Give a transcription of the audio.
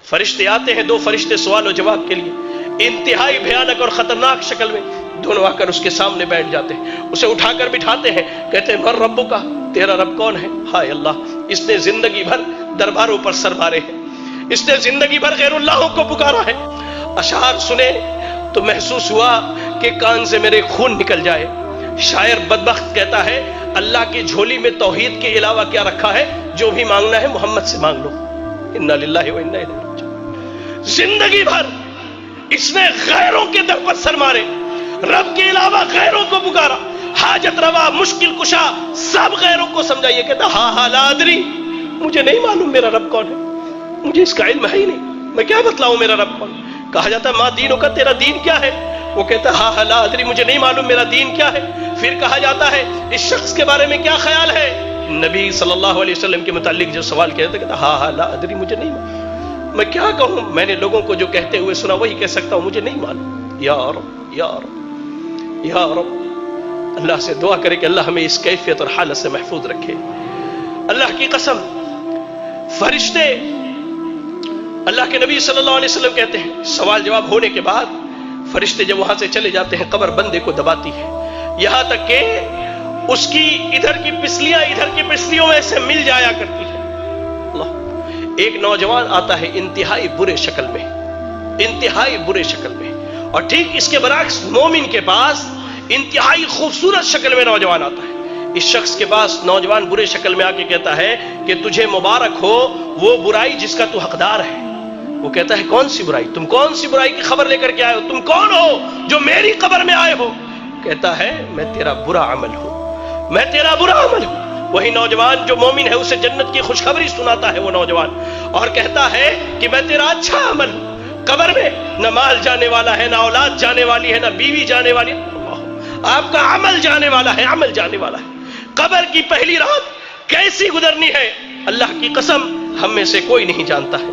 فرشتے آتے ہیں، 2 فرشتے سوال و جواب کے لیے انتہائی بھیانک اور خطرناک شکل میں، دونوں آ کر اس کے سامنے بیٹھ جاتے ہیں، اسے اٹھا کر بٹھاتے ہیں، کہتے ہیں من ربک کا، تیرا رب کون ہے؟ ہائے اللہ، اس نے زندگی بھر درباروں پر سر مارے ہیں، اس نے زندگی بھر غیر اللہوں کو پکارا ہے، اشعار سنے تو محسوس ہوا کہ کان سے میرے خون نکل جائے۔ شاعر بدبخت کہتا ہے اللہ کی جھولی میں توحید کے علاوہ کیا رکھا ہے؟ جو بھی مانگنا ہے محمد سے مانگ لو۔ انا للہ و انا الیہ راجعون۔ زندگی بھر اس نے غیروں کے در پر سر مارے، رب کے علاوہ غیروں کو پکارا، حاجت روا، مشکل کشا سب غیروں کو سمجھا۔ یہ کہتا ہاں لا ادری، مجھے نہیں معلوم میرا رب کون ہے، مجھے اس کا علم ہے ہی نہیں، میں کیا بتلاؤں میرا رب کون۔ کہا جاتا ہے ماں دینوں کا، تیرا دین کیا ہے؟ وہ کہتا ہے ہاں لا ادری، مجھے نہیں معلوم میرا دین کیا ہے۔ پھر کہا جاتا ہے اس شخص کے بارے میں کیا خیال ہے؟ نبی صلی اللہ علیہ وسلم کے متعلق جو سوال کیا تھا، کہتا ہاں لا ادری، مجھے نہیں معلوم، میں کیا کہوں، میں نے لوگوں کو جو کہتے ہوئے سنا وہی کہہ سکتا ہوں، مجھے نہیں معلوم۔ یا رب یا رب یا رب، اللہ سے دعا کرے کہ اللہ ہمیں اس کیفیت اور حالت سے محفوظ رکھے۔ اللہ کی قسم، فرشتے اللہ کے نبی صلی اللہ علیہ وسلم کہتے ہیں سوال جواب ہونے کے بعد فرشتے جب وہاں سے چلے جاتے ہیں، قبر بندے کو دباتی ہے، یہاں تک کہ اس کی ادھر کی پسلیاں ادھر کی پسلیوں میں سے مل جایا کرتی ہے۔ اللہ، ایک نوجوان آتا ہے انتہائی برے شکل میں، انتہائی برے شکل میں، اور ٹھیک اس کے برعکس مومن کے پاس انتہائی خوبصورت شکل میں نوجوان آتا ہے۔ اس شخص کے پاس نوجوان برے شکل میں آ کے کہتا ہے کہ تجھے مبارک ہو وہ برائی جس کا تو حقدار ہے۔ وہ کہتا ہے کون سی برائی؟ تم کون سی برائی کی خبر لے کر کے آئے ہو؟ تم کون ہو جو میری قبر میں آئے ہو؟ کہتا ہے میں تیرا برا عمل ہوں، میں تیرا برا عمل ہوں۔ وہی نوجوان جو مومن ہے اسے جنت کی خوشخبری سناتا ہے وہ نوجوان، اور کہتا ہے کہ میں تیرا اچھا عمل ہوں۔ قبر میں نہ مال جانے والا ہے، نہ اولاد جانے والی ہے، نہ بیوی جانے والی ہے، آپ کا عمل جانے والا ہے، عمل جانے والا ہے۔ قبر کی پہلی رات کیسی گزرنی ہے اللہ کی قسم ہم میں سے کوئی نہیں جانتا ہے۔